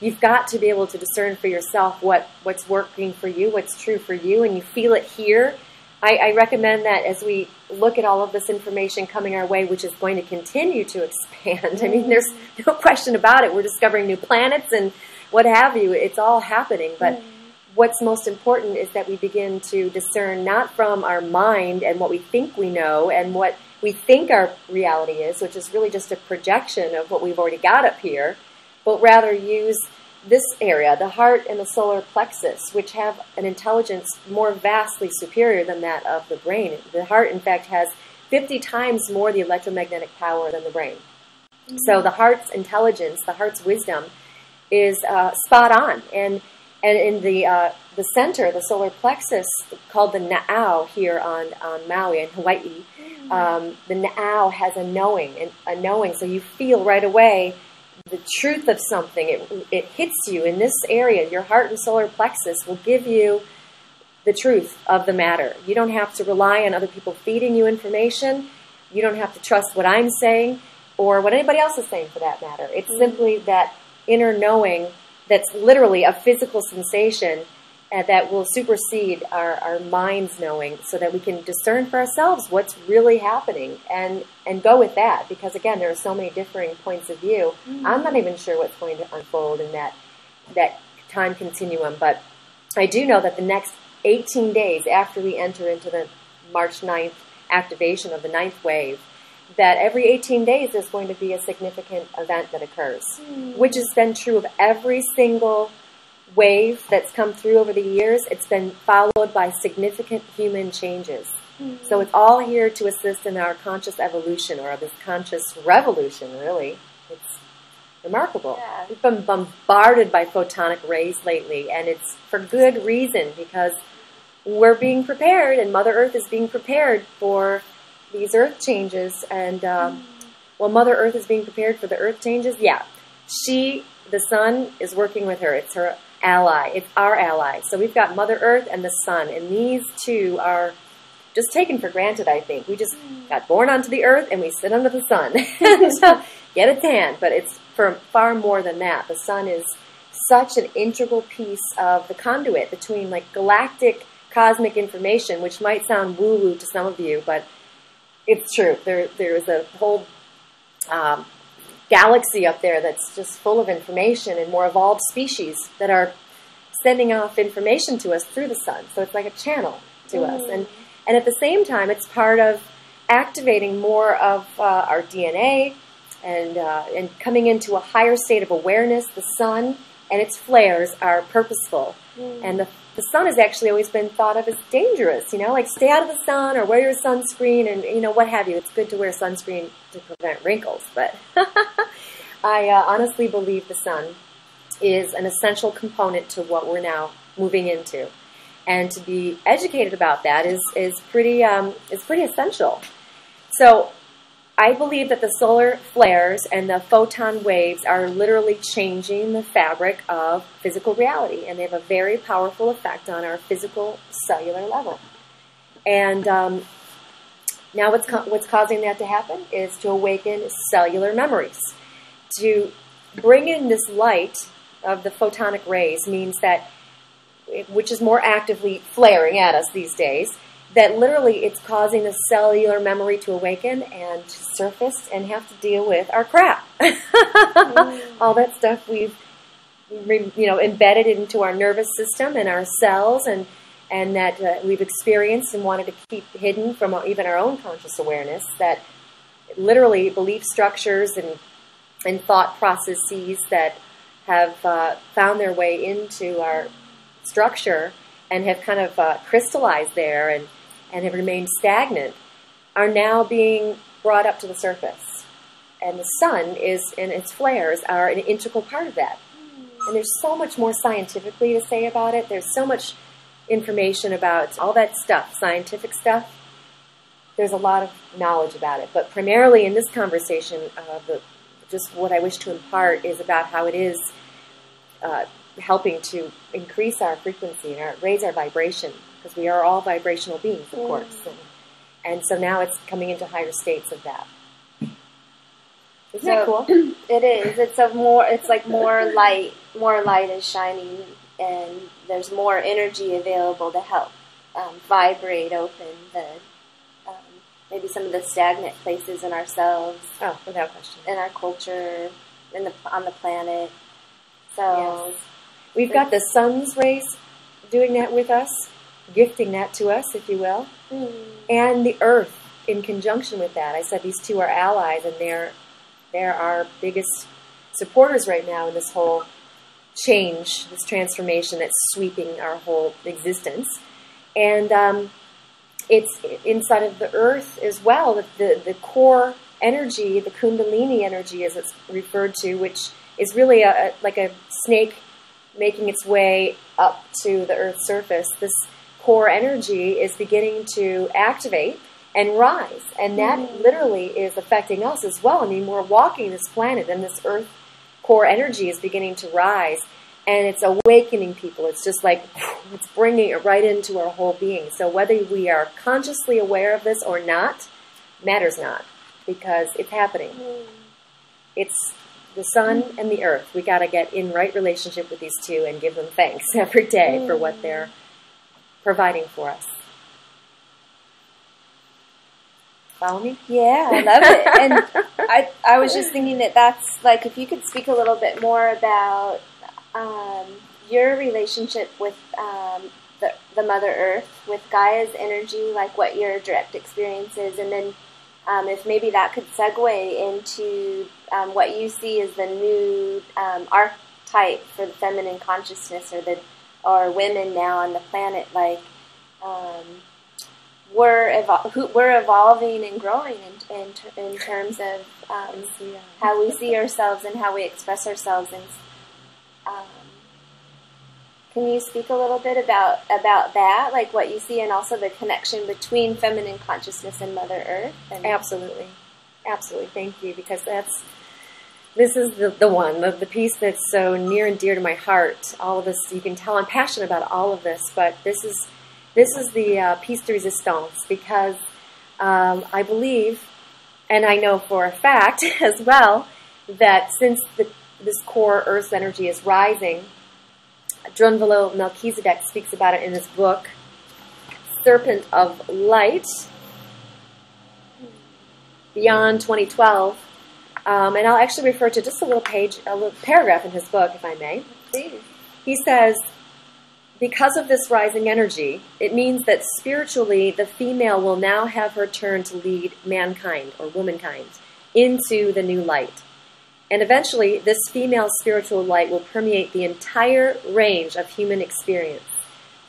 you've got to be able to discern for yourself what's working for you, what's true for you, and you feel it here. I recommend that as we look at all of this information coming our way, which is going to continue to expand. I mean, there's no question about it. We're discovering new planets and what have you. It's all happening. But what's most important is that we begin to discern not from our mind and what we think we know and what we think our reality is, which is really just a projection of what we've already got up here, but rather use this area, the heart and the solar plexus, which have an intelligence more vastly superior than that of the brain. The heart, in fact, has 50 times more the electromagnetic power than the brain. So the heart's intelligence, the heart's wisdom, is spot on. And in the center, the solar plexus, called the Na'au here on Maui in Hawaii, the Na'au has a knowing, so you feel right away the truth of something. It hits you in this area. Your heart and solar plexus will give you the truth of the matter. You don't have to rely on other people feeding you information. You don't have to trust what I'm saying or what anybody else is saying for that matter. It's simply that inner knowing that's literally a physical sensation that will supersede our mind's knowing, so that we can discern for ourselves what's really happening and go with that. Because again, there are so many differing points of view. I'm not even sure what's going to unfold in that time continuum, but I do know that the next 18 days after we enter into the March 9th activation of the 9th wave, that every 18 days there's going to be a significant event that occurs, which has been true of every single wave that's come through over the years. It's been followed by significant human changes. So it's all here to assist in our conscious evolution, or this conscious revolution, really. It's remarkable. Yeah. We've been bombarded by photonic rays lately, and it's for good reason, because we're being prepared, and Mother Earth is being prepared for these earth changes. And, well, Mother Earth is being prepared for the earth changes. Yeah. The sun is working with her. It's her ally. It's our ally. So we've got Mother Earth and the sun, and these two are just taken for granted, I think. We just got born onto the earth and we sit under the sun and get a tan. But it's for far more than that. The sun is such an integral piece of the conduit between like galactic cosmic information, which might sound woo-woo to some of you, but it's true. There is a whole galaxy up there that's just full of information, and more evolved species that are sending off information to us through the sun. So it's like a channel to us. And at the same time, it's part of activating more of our DNA and coming into a higher state of awareness. The sun and its flares are purposeful. And the sun has actually always been thought of as dangerous, you know, like stay out of the sun or wear your sunscreen and, you know, what have you. It's good to wear sunscreen to prevent wrinkles, but I honestly believe the sun is an essential component to what we're now moving into. And to be educated about that is pretty essential. So I believe that the solar flares and the photon waves are literally changing the fabric of physical reality, and they have a very powerful effect on our physical cellular level. And now what's causing that to happen is to awaken cellular memories. To bring in this light of the photonic rays means that, which is more actively flaring at us these days, that literally it's causing the cellular memory to awaken and to surface and have to deal with our crap. All that stuff we've embedded into our nervous system and our cells, and that we've experienced and wanted to keep hidden from even our own conscious awareness, that literally belief structures and thought processes that have found their way into our structure and have kind of crystallized there and have remained stagnant, are now being brought up to the surface. And the sun and its flares are an integral part of that. And there's so much more scientifically to say about it. There's so much information about all that stuff, scientific stuff. There's a lot of knowledge about it. But primarily in this conversation, just what I wish to impart is about how it is helping to increase our frequency and raise our vibration, because we are all vibrational beings, of course. And so now it's coming into higher states of that. Isn't that cool? It is. It's like more light more light is shining and there's more energy available to help vibrate open the maybe some of the stagnant places in ourselves. Oh, without question. In our culture, on the planet. So yes. We've got the sun's rays doing that with us, gifting that to us, if you will, and the earth in conjunction with that. I said these two are allies, and they're our biggest supporters right now in this whole change, this transformation that's sweeping our whole existence. And it's inside of the earth as well, the core energy, the kundalini energy as it's referred to, which is really like a snake making its way up to the earth's surface. This core energy is beginning to activate and rise, and that literally is affecting us as well. I mean, we're walking this planet, and this earth core energy is beginning to rise, and it's awakening people. It's just like, it's bringing it right into our whole being. So whether we are consciously aware of this or not, matters not, because it's happening. It's the sun and the earth. We got to get in right relationship with these two and give them thanks every day for what they're providing for us. Follow me? Yeah, I love it. And I was just thinking that's like, if you could speak a little bit more about your relationship with the Mother Earth, with Gaia's energy, like what your direct experience is, and then if maybe that could segue into what you see as the new archetype for the feminine consciousness, or women now on the planet, like we're evolving and growing in terms of how we see ourselves and how we express ourselves. And can you speak a little bit about that, like what you see, and also the connection between feminine consciousness and Mother Earth? And absolutely. Absolutely. Thank you, because this is the piece that's so near and dear to my heart. All of this, you can tell I'm passionate about all of this, but this is the piece de resistance, because I believe, and I know for a fact as well, that since this core Earth's energy is rising, Drunvalo Melchizedek speaks about it in his book, Serpent of Light, Beyond 2012. And I'll actually refer to just a little paragraph in his book, if I may. Please. He says, because of this rising energy, it means that spiritually the female will now have her turn to lead mankind, or womankind, into the new light. And eventually, this female spiritual light will permeate the entire range of human experience,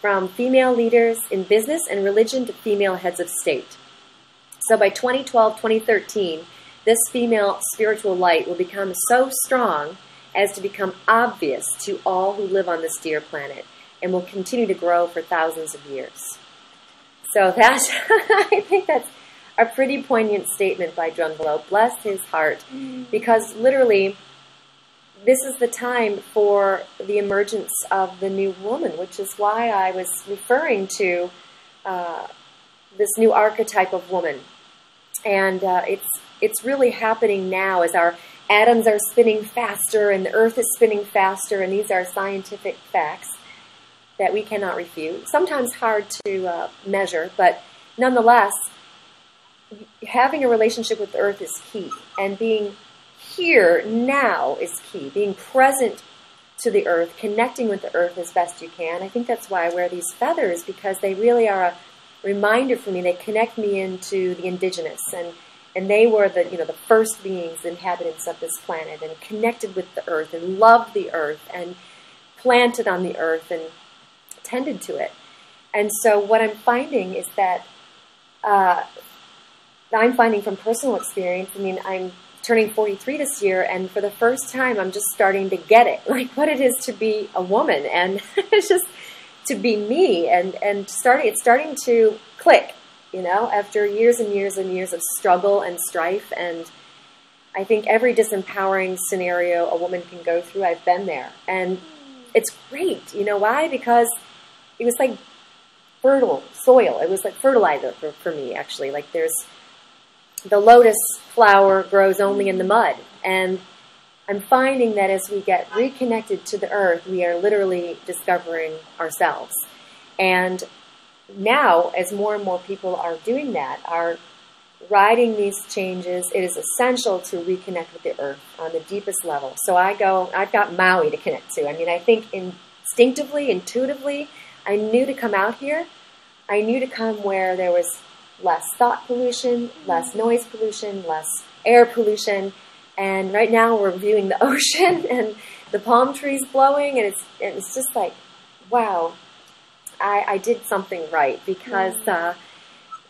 from female leaders in business and religion to female heads of state. So by 2012, 2013, this female spiritual light will become so strong as to become obvious to all who live on this dear planet, and will continue to grow for thousands of years. So that, I think that's a pretty poignant statement by Drunvalo. Bless his heart, because literally this is the time for the emergence of the new woman, which is why I was referring to this new archetype of woman. And it's really happening now as our atoms are spinning faster and the earth is spinning faster, and these are scientific facts that we cannot refute. Sometimes hard to measure, but nonetheless, having a relationship with the earth is key, and being here now is key. Being present to the earth, connecting with the earth as best you can. I think that's why I wear these feathers, because they really are a reminder for me. They connect me into the indigenous, and they were the first beings, inhabitants of this planet, and connected with the earth, and loved the earth, and planted on the earth, and tended to it. And so what I'm finding is that I'm finding from personal experience, I mean, I'm turning 43 this year, and for the first time, I'm just starting to get it, like what it is to be a woman, and it's just to be me, and it's starting to click, after years and years and years of struggle and strife. And I think every disempowering scenario a woman can go through, I've been there, and it's great. You know why? Because it was like fertile soil. It was like fertilizer for me, actually. Like the lotus flower grows only in the mud, and I'm finding that as we get reconnected to the earth, we are literally discovering ourselves. And now, as more and more people are doing that, are riding these changes, it is essential to reconnect with the earth on the deepest level. So I've got Maui to connect to. I mean, I think instinctively, intuitively, I knew to come out here. I knew to come where there was less thought pollution, less noise pollution, less air pollution. And right now we're viewing the ocean and the palm trees blowing, and it's just like, wow, I did something right, because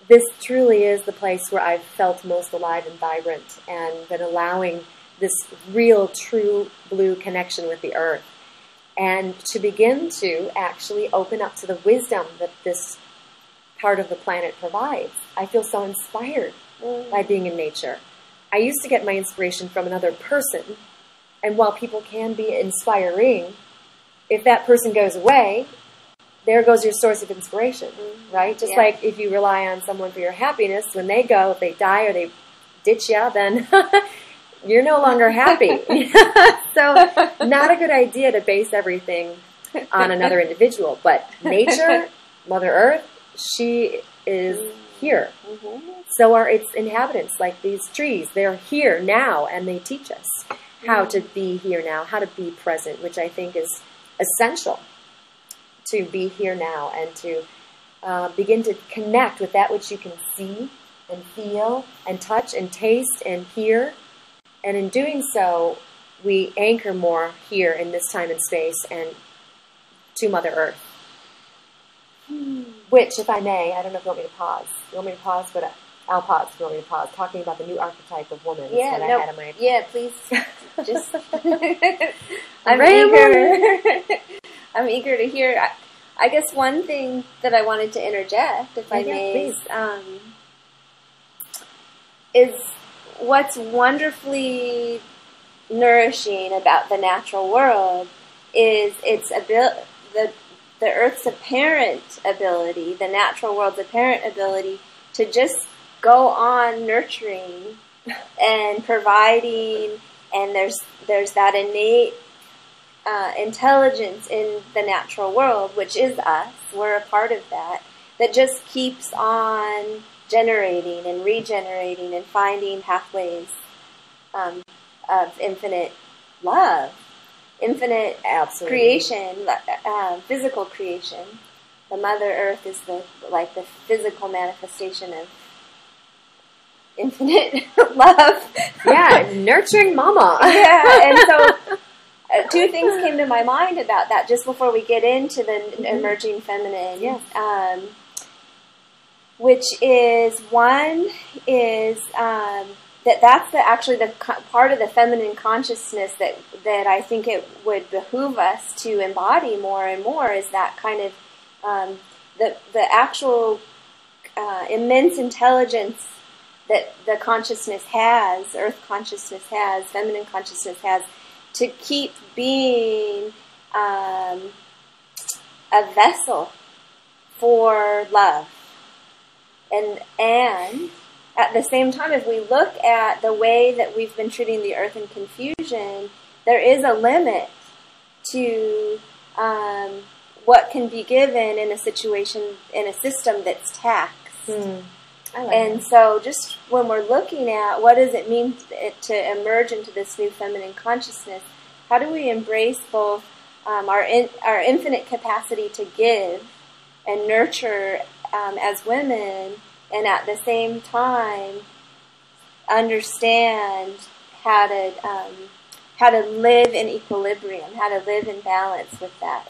this truly is the place where I've felt most alive and vibrant, and been allowing this real, true blue connection with the earth. And to begin to actually open up to the wisdom that this part of the planet provides. I feel so inspired by being in nature. I used to get my inspiration from another person, and while people can be inspiring, if that person goes away, there goes your source of inspiration, right? Just like if you rely on someone for your happiness, when they go, if they die or they ditch you, then you're no longer happy. So not a good idea to base everything on another individual. But nature, Mother Earth, she is here. So are its inhabitants, like these trees. They're here now, and they teach us how to be here now, how to be present, which I think is essential, to be here now and to begin to connect with that which you can see and feel and touch and taste and hear. And in doing so, we anchor more here in this time and space and to Mother Earth. Which, if I may, I don't know if you want me to pause. You want me to pause? But I'll pause if you want me to pause. Talking about the new archetype of woman that I had in my... Yeah, please. Just... I'm eager to hear. I guess one thing that I wanted to interject, if I may, is what's wonderfully nourishing about the natural world is its the Earth's apparent ability, the natural world's apparent ability to just go on nurturing and providing, and there's that innate intelligence in the natural world, which is us. We're a part of that just keeps on generating and regenerating and finding pathways of infinite love, infinite creation, physical creation. The Mother Earth is the physical manifestation of infinite love. Yeah, nurturing mama. Yeah, and so two things came to my mind about that just before we get into the emerging feminine. Yes. Which is, one is that's actually the part of the feminine consciousness that I think it would behoove us to embody more and more, is that kind of the actual immense intelligence that the consciousness has, earth consciousness has, feminine consciousness has, to keep being a vessel for love. And at the same time, if we look at the way that we've been treating the earth in confusion, there is a limit to what can be given in a situation, in a system that's taxed. And so just when we're looking at what does it mean to emerge into this new feminine consciousness, how do we embrace both our infinite capacity to give and nurture as women, and at the same time understand how to live in equilibrium, how to live in balance with that